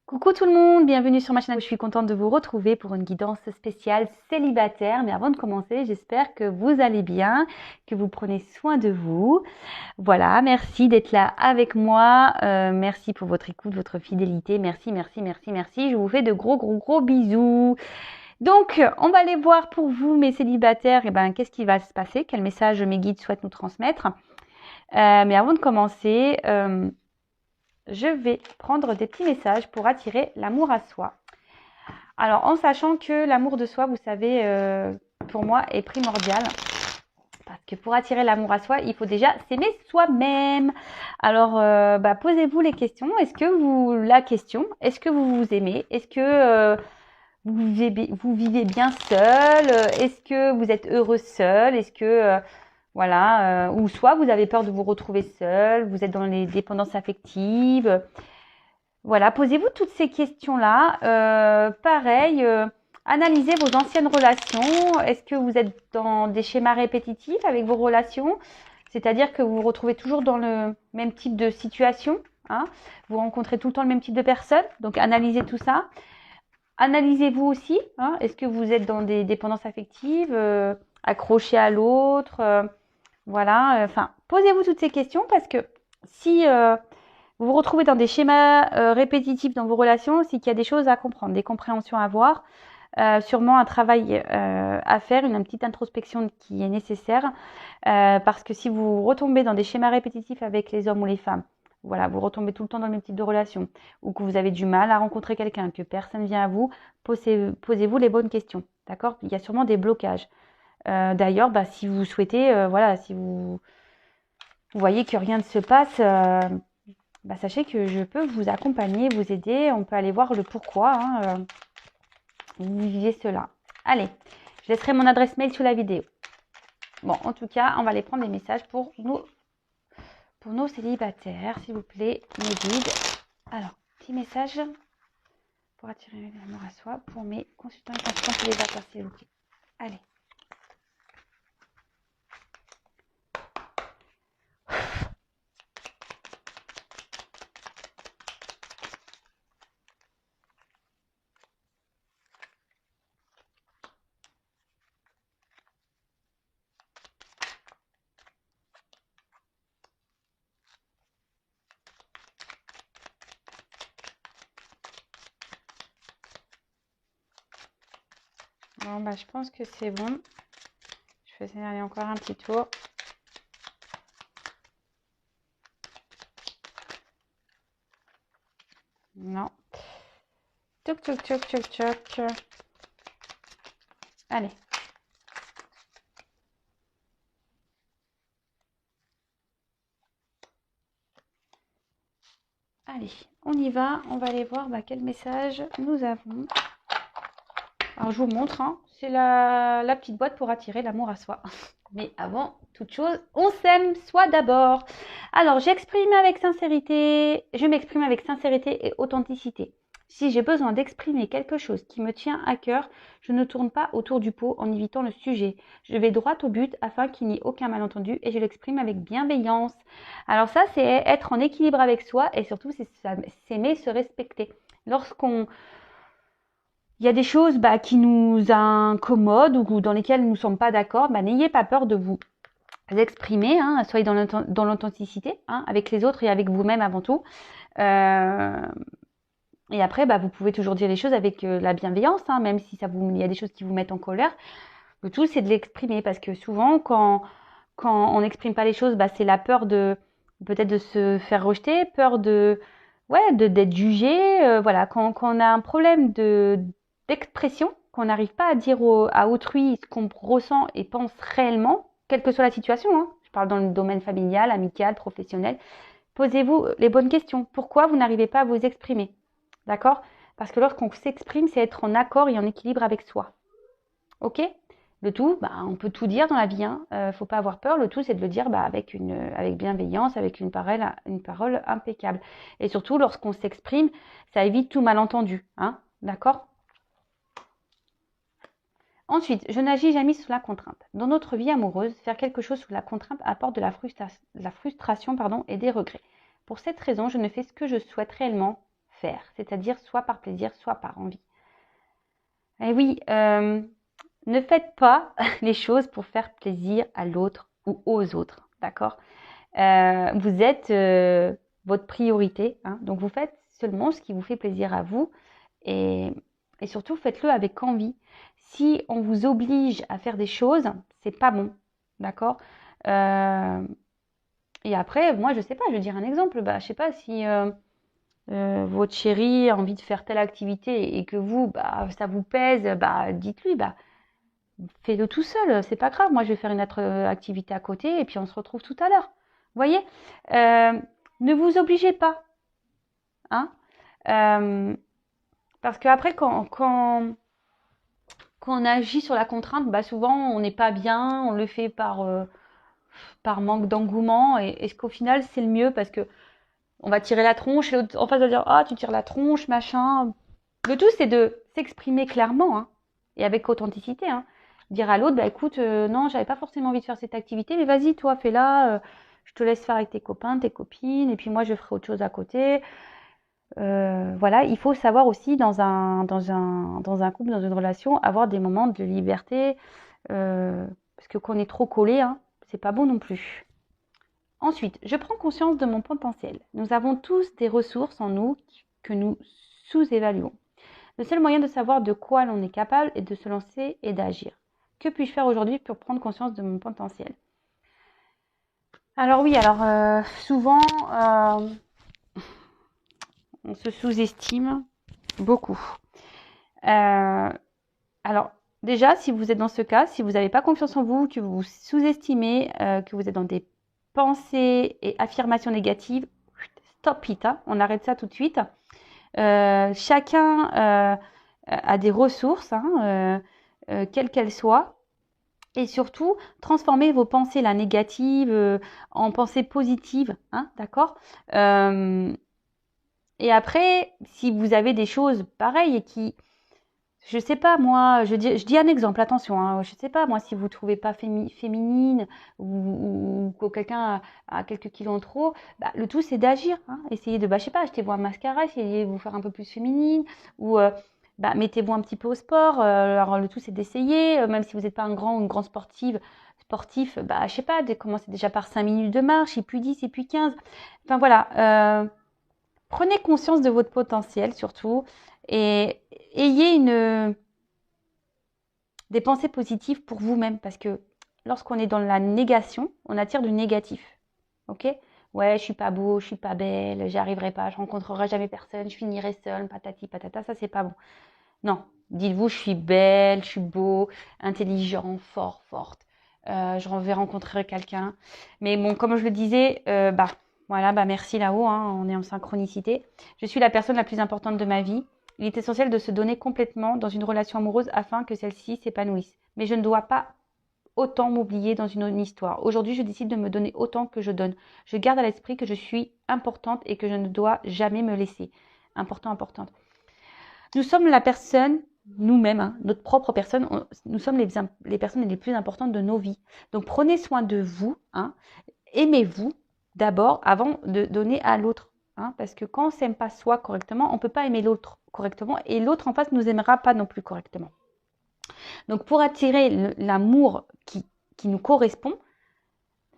Coucou tout le monde, bienvenue sur ma chaîne. Je suis contente de vous retrouver pour une guidance spéciale célibataire. Mais avant de commencer, j'espère que vous allez bien, que vous prenez soin de vous. Voilà, merci d'être là avec moi. Merci pour votre écoute, votre fidélité. Merci, merci, merci, merci. Je vous fais de gros bisous. Donc, on va aller voir pour vous, mes célibataires, qu'est-ce qui va se passer, quel message mes guides souhaitent nous transmettre. Mais avant de commencer, je vais prendre des petits messages pour attirer l'amour à soi. Alors, en sachant que l'amour de soi, vous savez, pour moi, est primordial. Parce que pour attirer l'amour à soi, il faut déjà s'aimer soi-même. Alors, posez-vous les questions. Est-ce que vous vous aimez? Est-ce que vous vivez bien seul? Est-ce que vous êtes heureux seul? Est-ce que ou soit vous avez peur de vous retrouver seul, vous êtes dans les dépendances affectives. Voilà, posez-vous toutes ces questions-là. Pareil, analysez vos anciennes relations. Est-ce que vous êtes dans des schémas répétitifs avec vos relations? C'est-à-dire que vous vous retrouvez toujours dans le même type de situation, hein? Vous rencontrez tout le temps le même type de personnes. Donc, analysez tout ça. Analysez-vous aussi, hein? Est-ce que vous êtes dans des dépendances affectives, accrochés à l'autre? Posez-vous toutes ces questions parce que si vous vous retrouvez dans des schémas répétitifs dans vos relations, c'est qu'il y a des choses à comprendre, des compréhensions à avoir, sûrement un travail à faire, une petite introspection qui est nécessaire, parce que si vous retombez dans des schémas répétitifs avec les hommes ou les femmes, voilà, vous retombez tout le temps dans le même type de relation, ou que vous avez du mal à rencontrer quelqu'un, que personne vient à vous, posez-vous les bonnes questions, d'accord? Il y a sûrement des blocages. D'ailleurs, si vous souhaitez, si vous voyez que rien ne se passe, sachez que je peux vous accompagner, vous aider. On peut aller voir le pourquoi vous vivez cela. Allez, je laisserai mon adresse mail sous la vidéo. Bon, en tout cas, on va aller prendre des messages pour nos célibataires, s'il vous plaît, mes guides. Alors, petit message pour attirer l'amour à soi pour mes consultants et consultantes célibataires, s'il vous plaît. Allez. Bon, je pense que c'est bon. Je vais aller encore un petit tour. Non. Toc, toc, toc, toc, toc. Allez. Allez, on y va. On va aller voir quel message nous avons. Alors, je vous montre. Hein, c'est la petite boîte pour attirer l'amour à soi. Mais avant toute chose, on s'aime soi d'abord. Alors, je m'exprime avec sincérité et authenticité. Si j'ai besoin d'exprimer quelque chose qui me tient à cœur, je ne tourne pas autour du pot en évitant le sujet. Je vais droit au but afin qu'il n'y ait aucun malentendu et je l'exprime avec bienveillance. Alors ça, c'est être en équilibre avec soi et surtout, c'est s'aimer, se respecter. Il y a des choses qui nous incommodent ou dans lesquelles nous ne sommes pas d'accord, n'ayez pas peur de vous exprimer, hein, soyez dans l'authenticité, hein, avec les autres et avec vous-même avant tout. Et après, vous pouvez toujours dire les choses avec la bienveillance, hein, même si il y a des choses qui vous mettent en colère. Le tout, c'est de l'exprimer parce que souvent, quand on n'exprime pas les choses, c'est la peur peut-être de se faire rejeter, peur d'être jugé. Quand on a un problème d'expression, qu'on n'arrive pas à dire à autrui ce qu'on ressent et pense réellement, quelle que soit la situation, hein, je parle dans le domaine familial, amical, professionnel, posez-vous les bonnes questions. Pourquoi vous n'arrivez pas à vous exprimer? D'accord? Parce que lorsqu'on s'exprime, c'est être en accord et en équilibre avec soi. Ok? Le tout, on peut tout dire dans la vie, hein. Faut pas avoir peur. Le tout, c'est de le dire avec bienveillance, avec une parole impeccable. Et surtout, lorsqu'on s'exprime, ça évite tout malentendu, hein. D'accord? Ensuite, je n'agis jamais sous la contrainte. Dans notre vie amoureuse, faire quelque chose sous la contrainte apporte de la frustration et des regrets. Pour cette raison, je ne fais ce que je souhaite réellement faire, c'est-à-dire soit par plaisir, soit par envie. Et oui, ne faites pas les choses pour faire plaisir à l'autre ou aux autres, d'accord? Vous êtes votre priorité, hein, donc vous faites seulement ce qui vous fait plaisir à vous et surtout faites-le avec envie. Si on vous oblige à faire des choses, c'est pas bon, d'accord? Et après, moi, je sais pas, je vais dire un exemple. Bah, je sais pas si votre chéri a envie de faire telle activité et que vous, bah, ça vous pèse, bah, dites-lui, bah, fais-le tout seul, c'est pas grave. Moi, je vais faire une autre activité à côté et puis on se retrouve tout à l'heure. Vous voyez, ne vous obligez pas, hein, parce qu'après, quand on agit sur la contrainte, bah, souvent, on n'est pas bien, on le fait par manque d'engouement et qu'au final, c'est le mieux parce que on va tirer la tronche et l'autre en face va dire ah tu tires la tronche machin. Le tout c'est de s'exprimer clairement hein, et avec authenticité. Hein. Dire à l'autre bah écoute non j'avais pas forcément envie de faire cette activité mais vas-y toi fais-la. Je te laisse faire avec tes copains, tes copines et puis moi je ferai autre chose à côté. Voilà, il faut savoir aussi dans un couple, dans une relation, avoir des moments de liberté parce que quand on est trop collé, hein, c'est pas bon non plus. Ensuite, je prends conscience de mon potentiel. Nous avons tous des ressources en nous que nous sous-évaluons. Le seul moyen de savoir de quoi l'on est capable est de se lancer et d'agir. Que puis-je faire aujourd'hui pour prendre conscience de mon potentiel? Alors oui, souvent, on se sous-estime beaucoup. Alors déjà, si vous êtes dans ce cas, si vous n'avez pas confiance en vous, que vous vous sous-estimez, que vous êtes dans des pensées et affirmations négatives, stop it, hein, on arrête ça tout de suite. Chacun a des ressources, hein, quelles qu'elles soient. Et surtout, transformez vos pensées là, négatives en pensées positives, hein, d'accord Et après, si vous avez des choses pareilles et qui, je sais pas moi, je dis un exemple, attention, hein, je sais pas moi si vous trouvez pas féminine ou que quelqu'un a quelques kilos en trop, bah, le tout c'est d'agir, hein, essayez de, bah, je sais pas, achetez-vous un mascara, essayez de vous faire un peu plus féminine ou bah, mettez-vous un petit peu au sport. Alors le tout c'est d'essayer, même si vous n'êtes pas un grand ou une grande sportif, bah je sais pas, commencez déjà par 5 minutes de marche, et puis 10, et puis 15. Enfin voilà, prenez conscience de votre potentiel surtout et ayez des pensées positives pour vous-même parce que lorsqu'on est dans la négation, on attire du négatif. Ok? Ouais, je suis pas beau, je suis pas belle, j'y arriverai pas, je rencontrerai jamais personne, je finirai seule, patati patata, ça c'est pas bon. Non, dites-vous, je suis belle, je suis beau, intelligent, forte. Je vais rencontrer quelqu'un. Mais bon, comme je le disais, bah voilà, bah merci là-haut, hein, on est en synchronicité. Je suis la personne la plus importante de ma vie. Il est essentiel de se donner complètement dans une relation amoureuse afin que celle-ci s'épanouisse. Mais je ne dois pas autant m'oublier dans une histoire. Aujourd'hui, je décide de me donner autant que je donne. Je garde à l'esprit que je suis importante et que je ne dois jamais me laisser. Importante. Nous sommes la personne, nous-mêmes, hein, notre propre personne, nous sommes les personnes les plus importantes de nos vies. Donc prenez soin de vous, hein, aimez-vous d'abord avant de donner à l'autre. Hein, parce que quand on ne s'aime pas soi correctement, on ne peut pas aimer l'autre correctement et l'autre en face ne nous aimera pas non plus correctement. Donc pour attirer l'amour qui nous correspond,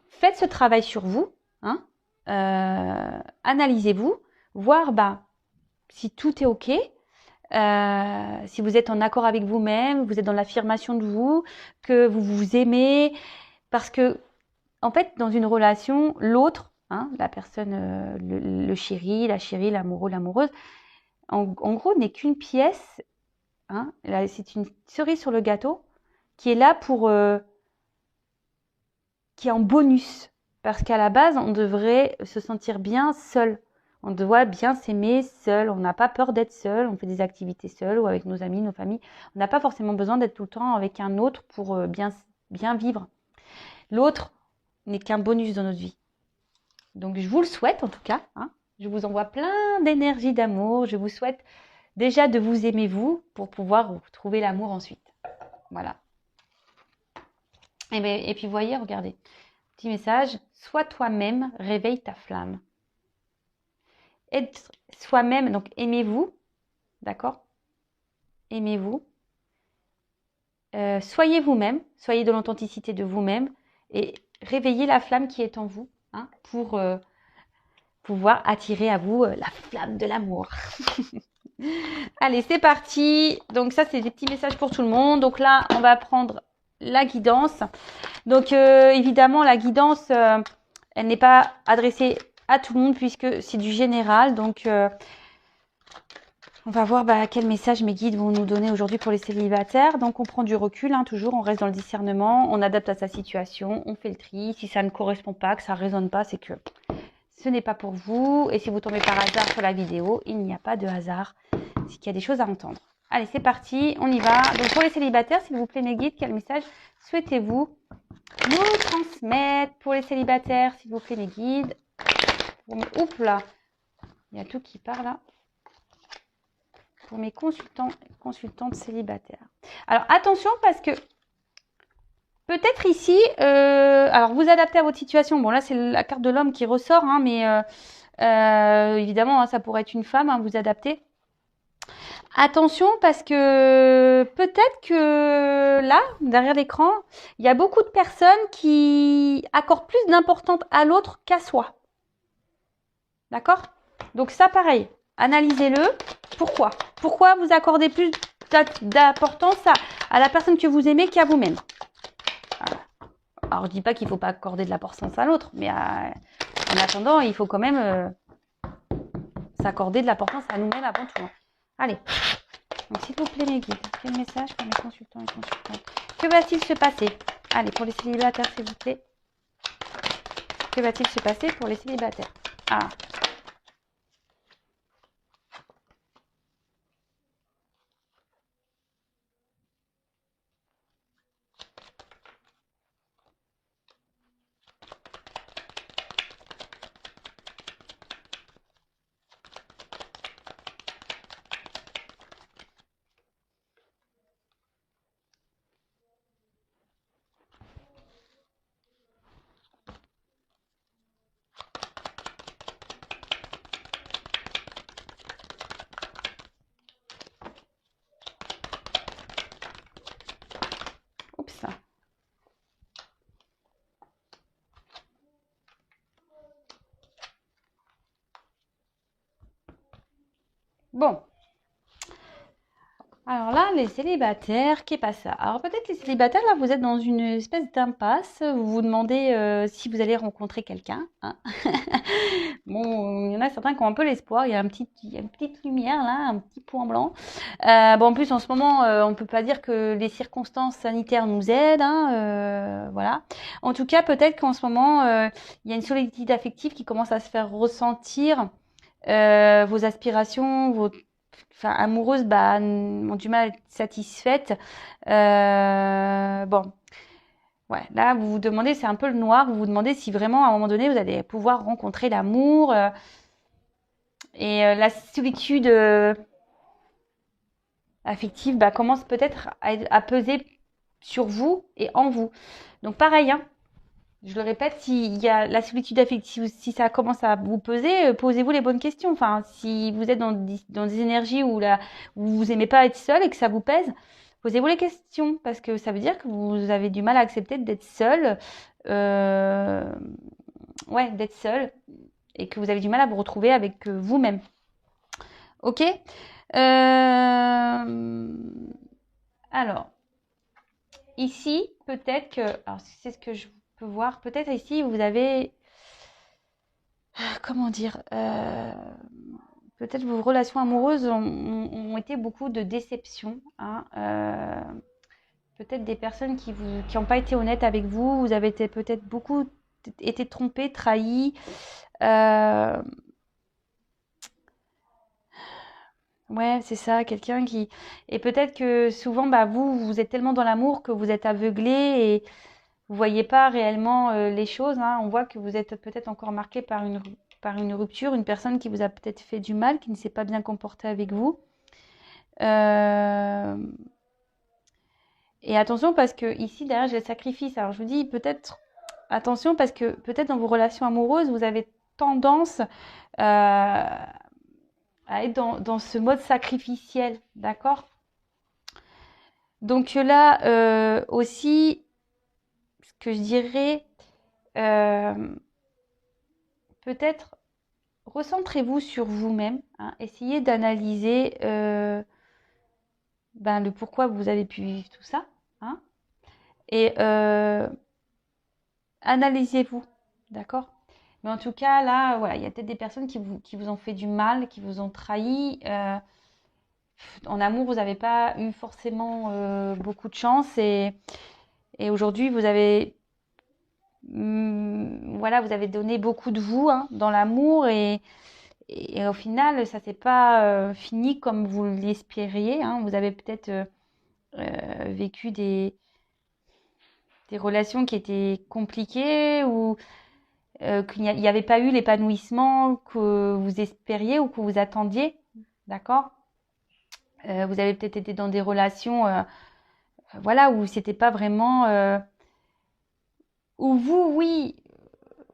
faites ce travail sur vous, hein, analysez-vous, voir bah, si tout est OK, si vous êtes en accord avec vous-même, vous êtes dans l'affirmation de vous, que vous vous aimez, parce que en fait, dans une relation, l'autre, hein, la personne, le chéri, la chérie, l'amoureux, l'amoureuse, en gros, n'est qu'une pièce, hein, c'est une cerise sur le gâteau qui est là qui est en bonus, parce qu'à la base, on devrait se sentir bien seul. On doit bien s'aimer seul. On n'a pas peur d'être seul. On fait des activités seul ou avec nos amis, nos familles. On n'a pas forcément besoin d'être tout le temps avec un autre pour bien vivre. L'autre n'est qu'un bonus dans notre vie. Donc, je vous le souhaite en tout cas. Hein. Je vous envoie plein d'énergie, d'amour. Je vous souhaite déjà de vous aimer vous pour pouvoir trouver l'amour ensuite. Voilà. Et puis, voyez, regardez. Petit message. Sois toi-même, réveille ta flamme. être soi-même, donc aimez-vous, d'accord? Aimez-vous. Soyez vous-même, soyez de l'authenticité de vous-même et réveillez la flamme qui est en vous hein, pour pouvoir attirer à vous la flamme de l'amour. Allez, c'est parti. Donc ça, c'est des petits messages pour tout le monde. Donc là, on va prendre la guidance. Donc évidemment, la guidance, elle n'est pas adressée à tout le monde puisque c'est du général. Donc on va voir quel message mes guides vont nous donner aujourd'hui pour les célibataires. Donc on prend du recul, hein, toujours, on reste dans le discernement, on adapte à sa situation, on fait le tri. Si ça ne correspond pas, que ça ne résonne pas, c'est que ce n'est pas pour vous. Et si vous tombez par hasard sur la vidéo, il n'y a pas de hasard. C'est qu'il y a des choses à entendre. Allez, c'est parti, on y va. Donc pour les célibataires, s'il vous plaît mes guides, quel message souhaitez-vous nous transmettre pour les célibataires, s'il vous plaît mes guides? Oups là, il y a tout qui part là. Pour mes consultantes célibataires. Alors attention parce que peut-être ici, alors vous adaptez à votre situation. Bon là c'est la carte de l'homme qui ressort, hein, mais évidemment hein, ça pourrait être une femme, hein, vous adaptez. Attention parce que peut-être que là, derrière l'écran, il y a beaucoup de personnes qui accordent plus d'importance à l'autre qu'à soi. D'accord? Donc ça pareil. Analysez-le. Pourquoi? Pourquoi vous accordez plus d'importance à la personne que vous aimez qu'à vous-même? Voilà. Alors, je dis pas qu'il ne faut pas accorder de l'importance à l'autre, mais en attendant, il faut quand même s'accorder de l'importance à nous-mêmes avant tout. Allez. Donc, s'il vous plaît, mes guides, quel message pour mes consultants et consultantes? Que va-t-il se passer? Allez, pour les célibataires, s'il vous plaît. Que va-t-il se passer pour les célibataires? Ah. Oups. Bon. Alors là, les célibataires, qu'est pas ça? Alors peut-être les célibataires, là, vous êtes dans une espèce d'impasse. Vous vous demandez si vous allez rencontrer quelqu'un. Hein. Bon, il y en a certains qui ont un peu l'espoir. Il y a une petite lumière là, un petit point blanc. Bon, en plus, en ce moment, on peut pas dire que les circonstances sanitaires nous aident. Hein, voilà. En tout cas, peut-être qu'en ce moment, il y a une solitude affective qui commence à se faire ressentir. Vos aspirations, amoureuses ont du mal à être satisfaites. Bon, ouais, là vous vous demandez, c'est un peu le noir, vous vous demandez si vraiment à un moment donné vous allez pouvoir rencontrer l'amour et la solitude affective commence peut-être à peser sur vous et en vous. Donc pareil, hein, je le répète, s'il y a la solitude affective, si ça commence à vous peser, posez-vous les bonnes questions. Enfin, si vous êtes dans des énergies où vous aimez pas être seul et que ça vous pèse, posez-vous les questions parce que ça veut dire que vous avez du mal à accepter d'être seul, d'être seul et que vous avez du mal à vous retrouver avec vous-même. Ok. Alors, ici, peut-être que, alors c'est ce que je peux voir, peut-être ici vous avez, comment dire, peut-être vos relations amoureuses ont été beaucoup de déceptions. Hein, peut-être des personnes qui n'ont pas été honnêtes avec vous, vous avez été peut-être beaucoup été trompés, trahis. Ouais, c'est ça, quelqu'un qui... Et peut-être que souvent, vous êtes tellement dans l'amour que vous êtes aveuglé et vous voyez pas réellement les choses. Hein. On voit que vous êtes peut-être encore marqué par une rupture, une personne qui vous a peut-être fait du mal, qui ne s'est pas bien comportée avec vous. Et attention parce que ici, derrière, j'ai le sacrifice. Alors je vous dis peut-être, attention parce que peut-être dans vos relations amoureuses, vous avez tendance à être dans ce mode sacrificiel, d'accord? Donc là aussi, ce que je dirais, peut-être recentrez-vous sur vous-même, hein, essayez d'analyser le pourquoi vous avez pu vivre tout ça, hein, et analysez-vous, d'accord? Mais en tout cas, là, voilà, il y a peut-être des personnes qui vous ont fait du mal, qui vous ont trahi. En amour, vous n'avez pas eu forcément beaucoup de chance et aujourd'hui, vous avez voilà, vous avez donné beaucoup de vous, hein, dans l'amour et au final, ça s'est pas fini comme vous l'espériez, hein. Vous avez peut-être vécu des relations qui étaient compliquées ou qu'il n'y avait pas eu l'épanouissement que vous espériez ou que vous attendiez, d'accord? Vous avez peut-être été dans des relations voilà, où c'était pas vraiment où vous, oui,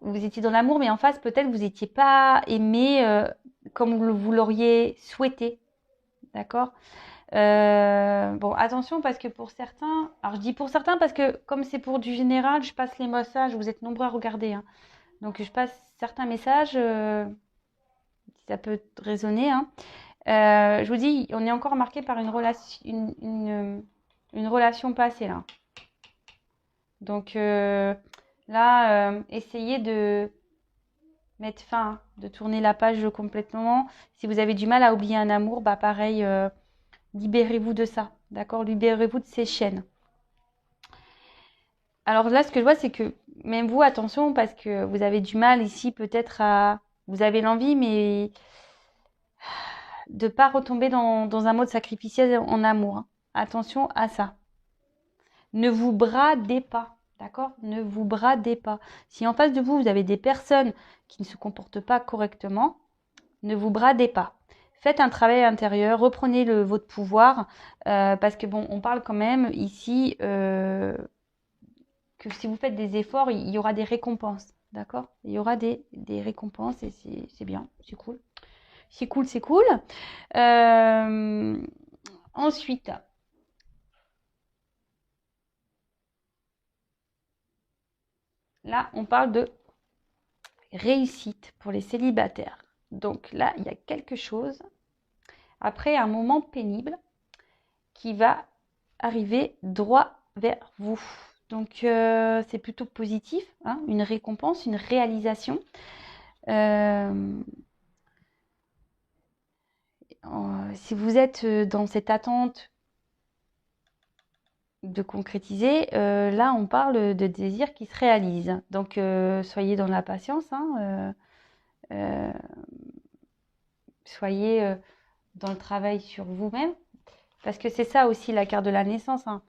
vous étiez dans l'amour, mais en face, peut-être vous n'étiez pas aimé comme vous l'auriez souhaité, d'accord? Bon, attention parce que pour certains, alors je dis pour certains parce que comme c'est pour du général, je passe les messages, vous êtes nombreux à regarder, hein. Donc je passe certains messages, si ça peut résonner, hein. Je vous dis, on est encore marqué par une relation, une relation passée là. Donc là, essayez de mettre fin, de tourner la page complètement. Si vous avez du mal à oublier un amour, bah pareil, libérez-vous de ça, d'accord? Libérez-vous de ces chaînes. Alors là, ce que je vois, c'est que même vous, attention, parce que vous avez du mal ici peut-être à... Vous avez l'envie, mais de pas retomber dans un mode sacrificiel en amour, hein. Attention à ça. Ne vous bradez pas, d'accord? Ne vous bradez pas. Si en face de vous, vous avez des personnes qui ne se comportent pas correctement, ne vous bradez pas. Faites un travail intérieur, reprenez votre pouvoir, parce que bon, on parle quand même ici que si vous faites des efforts, il y aura des récompenses, d'accord? Il y aura des récompenses et c'est bien, c'est cool. C'est cool, c'est cool. Ensuite, là, on parle de réussite pour les célibataires. Donc là, il y a quelque chose, après un moment pénible, qui va arriver droit vers vous. Donc c'est plutôt positif, hein, une récompense, une réalisation. Si vous êtes dans cette attente de concrétiser, là on parle de désir qui se réalise. Donc soyez dans la patience, hein, soyez dans le travail sur vous-même, parce que c'est ça aussi la carte de la naissance, hein.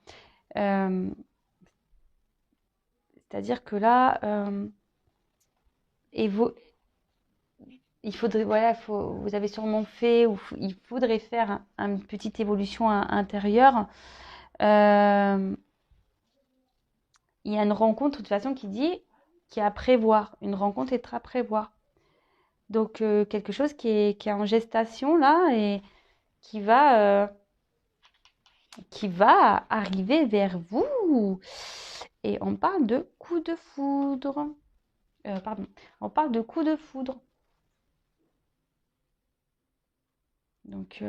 C'est-à-dire que là, il faudrait, voilà, vous avez sûrement fait, ou il faudrait faire une petite évolution intérieure. Il y a une rencontre de toute façon qui est à prévoir. Une rencontre est à prévoir. Donc quelque chose qui est en gestation là et qui va arriver vers vous. Et on parle de coup de foudre. Pardon, on parle de coup de foudre. Donc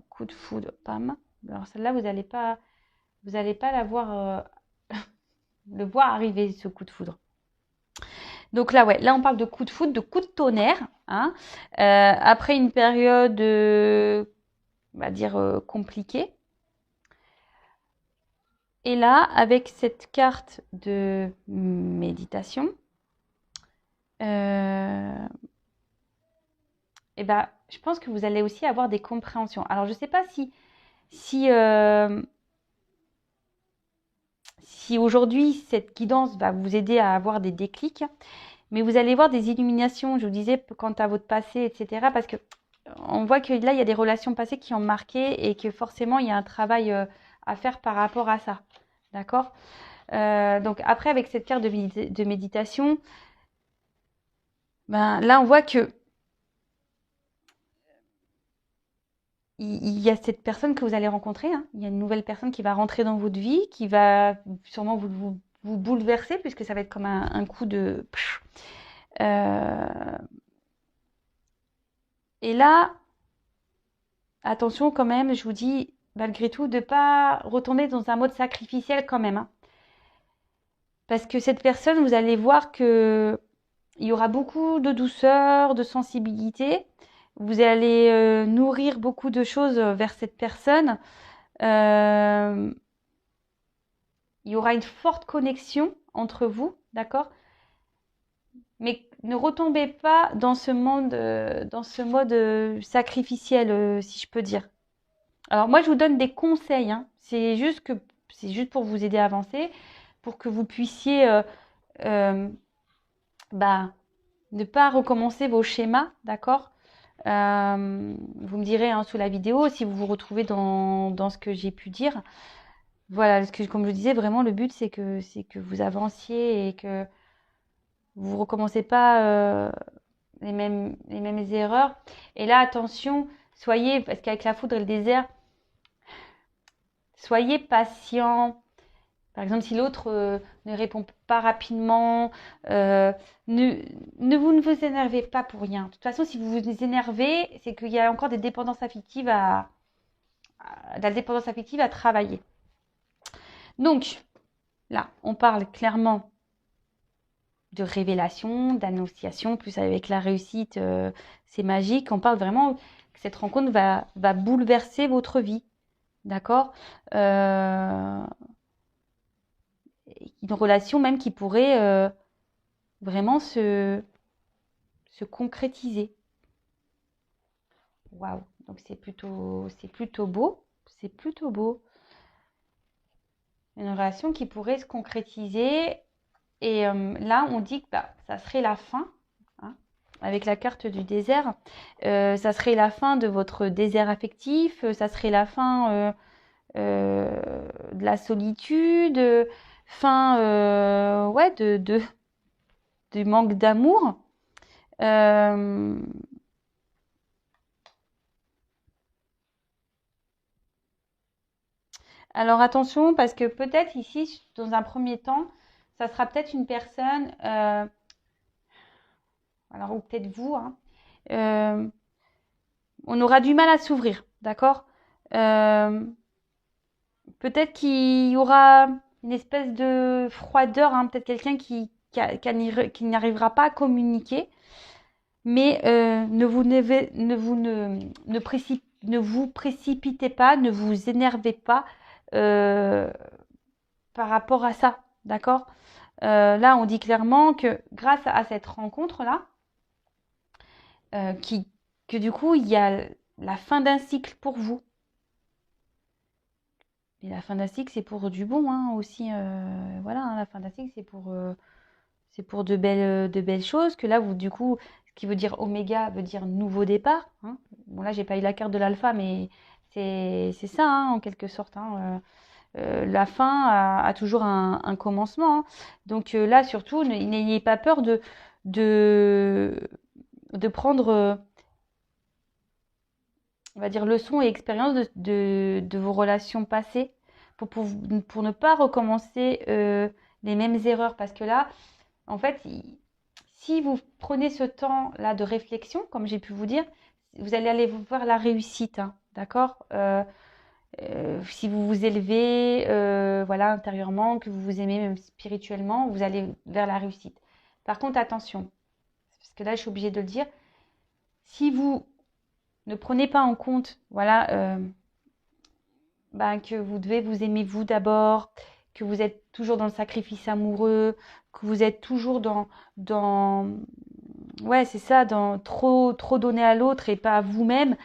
coup de foudre, pam. Alors celle-là, vous n'allez pas la voir, le voir arriver ce coup de foudre. Donc là, ouais, là on parle de coup de foudre, de coup de tonnerre, hein, après une période, on va dire compliquée. Et là, avec cette carte de méditation, et ben, je pense que vous allez aussi avoir des compréhensions. Alors, je ne sais pas si aujourd'hui cette guidance va vous aider à avoir des déclics, mais vous allez voir des illuminations, je vous disais, quant à votre passé, etc. Parce que on voit que là, il y a des relations passées qui ont marqué et que forcément, il y a un travail à faire par rapport à ça. D'accord? Donc après, avec cette carte de méditation, Ben, là, on voit que il y a cette personne que vous allez rencontrer, hein. Il y a une nouvelle personne qui va rentrer dans votre vie, qui va sûrement vous bouleverser, puisque ça va être comme un coup de... et là, attention quand même, je vous dis, malgré tout, de ne pas retomber dans un mode sacrificiel quand même, hein. Parce que cette personne, vous allez voir que il y aura beaucoup de douceur, de sensibilité. Vous allez nourrir beaucoup de choses vers cette personne. Euh, il y aura une forte connexion entre vous, d'accord? Mais ne retombez pas dans ce mode sacrificiel, si je peux dire. Alors moi, je vous donne des conseils, hein. C'est juste pour vous aider à avancer, pour que vous puissiez euh, bah, ne pas recommencer vos schémas, d'accord? Vous me direz hein, sous la vidéo si vous vous retrouvez dans ce que j'ai pu dire. Voilà, comme je disais, vraiment le but c'est que vous avanciez et que vous recommencez pas les mêmes erreurs. Et là, attention, soyez, parce qu'avec la foudre et le désert, soyez patient. Par exemple, si l'autre ne répond pas rapidement, euh, ne, ne vous énervez pas pour rien. De toute façon, si vous vous énervez, c'est qu'il y a encore des dépendances affectives de la dépendance affective à travailler. Donc, là, on parle clairement de révélation, d'annonciation, plus avec la réussite, c'est magique. On parle vraiment que cette rencontre va bouleverser votre vie, d'accord? Une relation même qui pourrait vraiment se concrétiser. Waouh! Donc c'est plutôt beau, c'est plutôt beau. Une relation qui pourrait se concrétiser. Et là, on dit que bah, ça serait la fin, hein, avec la carte du désert. Ça serait la fin de votre désert affectif, ça serait la fin de la solitude, fin ouais, du manque d'amour. Euh, alors attention, parce que peut-être ici, dans un premier temps, ça sera peut-être une personne, alors ou peut-être vous, hein, euh, on aura du mal à s'ouvrir, d'accord? Euh, Peut-être qu'il y aura une espèce de froideur, hein, peut-être quelqu'un qui n'arrivera pas à communiquer, mais ne vous précipitez pas, ne vous énervez pas euh, par rapport à ça, d'accord? Là, on dit clairement que grâce à cette rencontre-là, euh, qui, que du coup, il y a la fin d'un cycle pour vous. Et la fin d'un cycle, c'est pour du bon hein, aussi. Voilà, hein, la fin d'un cycle, c'est pour de belles choses. Que là, vous, du coup, ce qui veut dire oméga veut dire nouveau départ, hein. Bon, là, j'ai pas eu la carte de l'alpha, mais c'est ça, hein, en quelque sorte, hein. La fin a toujours un commencement, hein. Donc là, surtout, n'ayez pas peur de, de prendre, on va dire, leçons et expériences de vos relations passées pour ne pas recommencer les mêmes erreurs. Parce que là, en fait, si vous prenez ce temps-là de réflexion, comme j'ai pu vous dire, vous allez aller voir la réussite, hein, d'accord? Si vous vous élevez, voilà, intérieurement, que vous vous aimez même spirituellement, vous allez vers la réussite. Par contre, attention, parce que là, je suis obligée de le dire, si vous ne prenez pas en compte, voilà, ben, que vous devez vous aimer vous d'abord, que vous êtes toujours dans le sacrifice amoureux, que vous êtes toujours dans, ouais, c'est ça, dans trop donner à l'autre et pas à vous-même,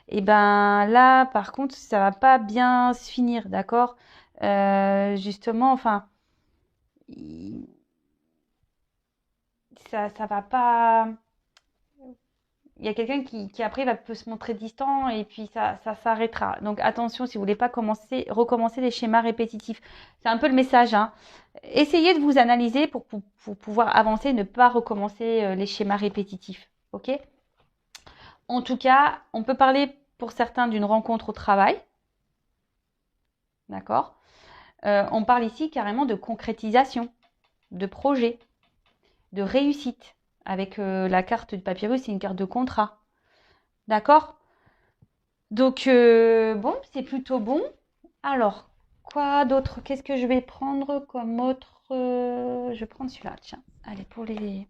et ben là, par contre, ça va pas bien se finir, d'accord? Justement, enfin, ça va pas, il y a quelqu'un qui après peut se montrer distant et puis ça s'arrêtera. Donc attention si vous voulez pas recommencer les schémas répétitifs. C'est un peu le message, hein. Essayez de vous analyser pour pouvoir avancer, ne pas recommencer les schémas répétitifs. Ok? En tout cas, on peut parler pour certains d'une rencontre au travail. D'accord? On parle ici carrément de concrétisation, de projet, de réussite. Avec la carte du papyrus, c'est une carte de contrat. D'accord? Donc, bon, c'est plutôt bon. Alors, quoi d'autre? Qu'est-ce que je vais prendre comme autre? Je vais prendre celui-là, tiens. Allez, pour les...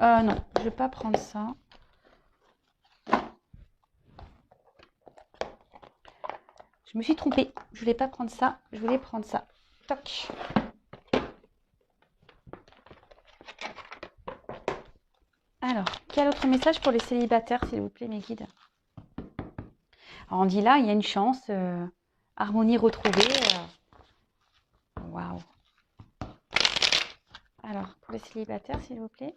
non, je vais pas prendre ça. Je me suis trompée. Je voulais pas prendre ça. Je voulais prendre ça. Toc. Alors, quel autre message pour les célibataires, s'il vous plaît, mes guides? Alors, on dit là, il y a une chance. Harmonie retrouvée. Waouh. Alors, pour les célibataires, s'il vous plaît.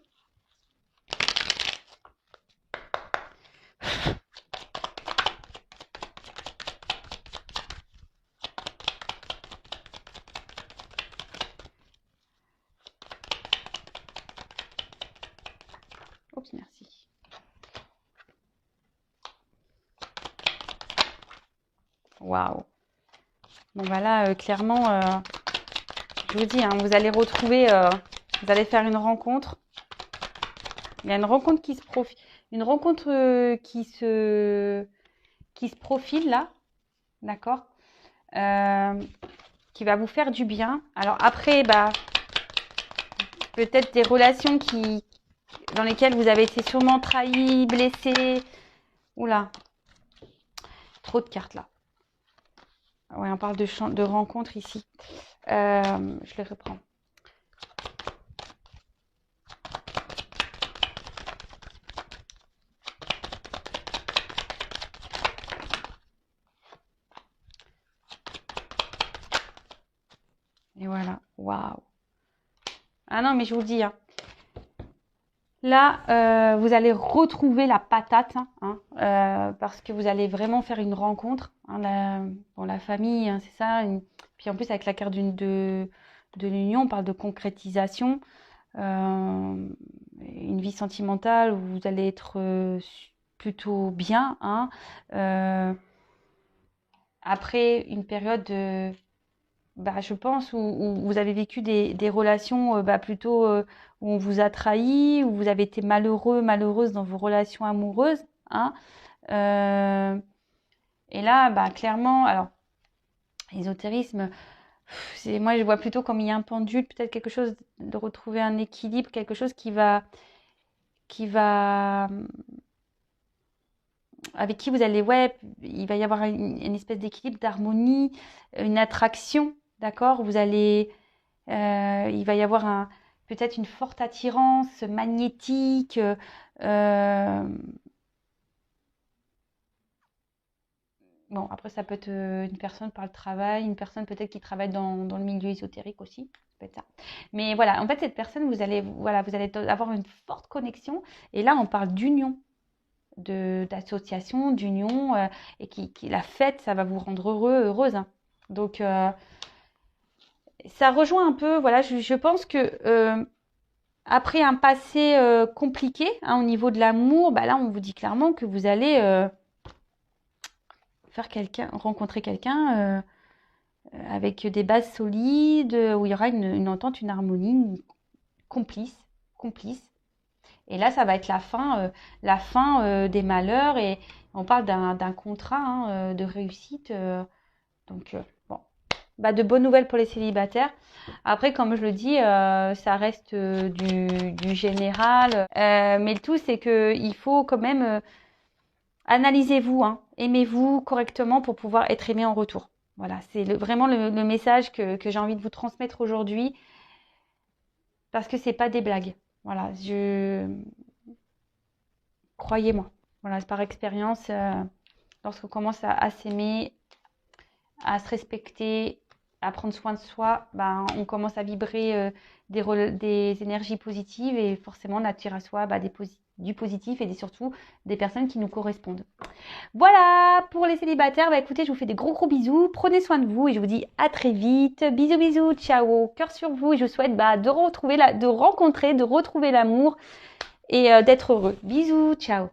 Oups, merci. Waouh. Bon, bah là, clairement, je vous dis, hein, vous allez retrouver, vous allez faire une rencontre. Il y a une rencontre qui se profile, une rencontre qui se profile là, d'accord, qui va vous faire du bien. Alors après, bah, peut-être des relations dans lesquelles vous avez été sûrement trahi, blessé. Oula, trop de cartes là. Ouais, on parle de rencontre ici. Je les reprends. Et voilà, waouh. Ah non, mais je vous dis, hein. Là, vous allez retrouver la patate, hein, parce que vous allez vraiment faire une rencontre. Hein, la famille, hein, c'est ça. Puis en plus, avec la carte de l'union, on parle de concrétisation. Une vie sentimentale où vous allez être plutôt bien. Hein. Après une période bah, je pense, où vous avez vécu des relations plutôt où on vous a trahi, où vous avez été malheureux, malheureuse dans vos relations amoureuses. Hein. Et là, bah, clairement, alors, l'ésotérisme, moi je vois plutôt comme il y a un pendule, peut-être quelque chose de retrouver un équilibre, quelque chose avec qui vous allez, ouais, il va y avoir une espèce d'équilibre, d'harmonie, une attraction, d'accord? Vous allez, il va y avoir peut-être une forte attirance magnétique. Bon, après, ça peut être une personne par le travail, une personne peut-être qui travaille dans le milieu ésotérique aussi. Ça peut être ça. Mais voilà, en fait, cette personne, vous allez avoir une forte connexion. Et là, on parle d'union, d'association, d'union, et la fête, ça va vous rendre heureuse. Hein. Donc, ça rejoint un peu, voilà, je pense que après un passé compliqué hein, au niveau de l'amour, bah là, on vous dit clairement que vous allez rencontrer quelqu'un avec des bases solides, où il y aura une entente, une harmonie complice. Et là, ça va être la fin des malheurs et on parle d'un contrat hein, de réussite. Donc, bon, bah, de bonnes nouvelles pour les célibataires. Après, comme je le dis, ça reste du général. Mais le tout, c'est qu'il faut quand même analysez-vous, hein, aimez-vous correctement pour pouvoir être aimé en retour. Voilà, c'est vraiment le message que j'ai envie de vous transmettre aujourd'hui parce que c'est pas des blagues. Voilà, croyez-moi. Voilà, c'est par expérience, lorsqu'on commence à s'aimer, à se respecter, à prendre soin de soi, ben, on commence à vibrer des énergies positives et forcément on attire à soi du positif et surtout des personnes qui nous correspondent. Voilà pour les célibataires. Bah écoutez, je vous fais des gros bisous. Prenez soin de vous et je vous dis à très vite. Bisous bisous, ciao, cœur sur vous et je vous souhaite de retrouver de retrouver l'amour et d'être heureux. Bisous, ciao.